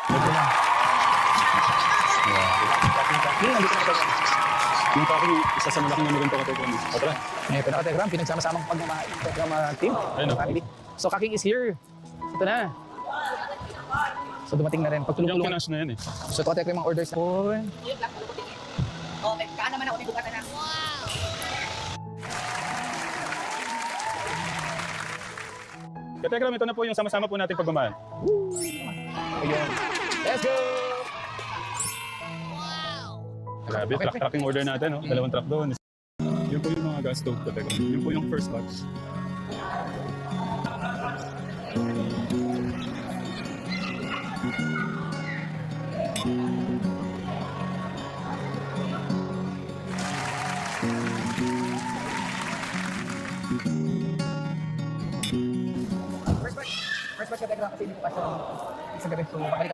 Ito na. Yung packing, isa sa malaking ano rin pa katekram. Tara. Ito na katekram, pinagsama-samang pagmamahal. Katekram team, Ayun, family. So Kaking is here. Ito na. So dumating na rin. Yung Pagtulong-tulungan. kinash na yan eh. So katekram ang orders na. Oh, Oh, may kaan naman ako, may bugatan na. Katekram, ito na po yung sama-sama po natin pagmamahal. ayun. Let's go! Grabe, Okay, tracking order natin, no? Dalawang truck doon. Yun po yung mga gas stove, katekram. Yun po yung first batch. First batch katekram kasi hindi ko pa siya isang gabi. So,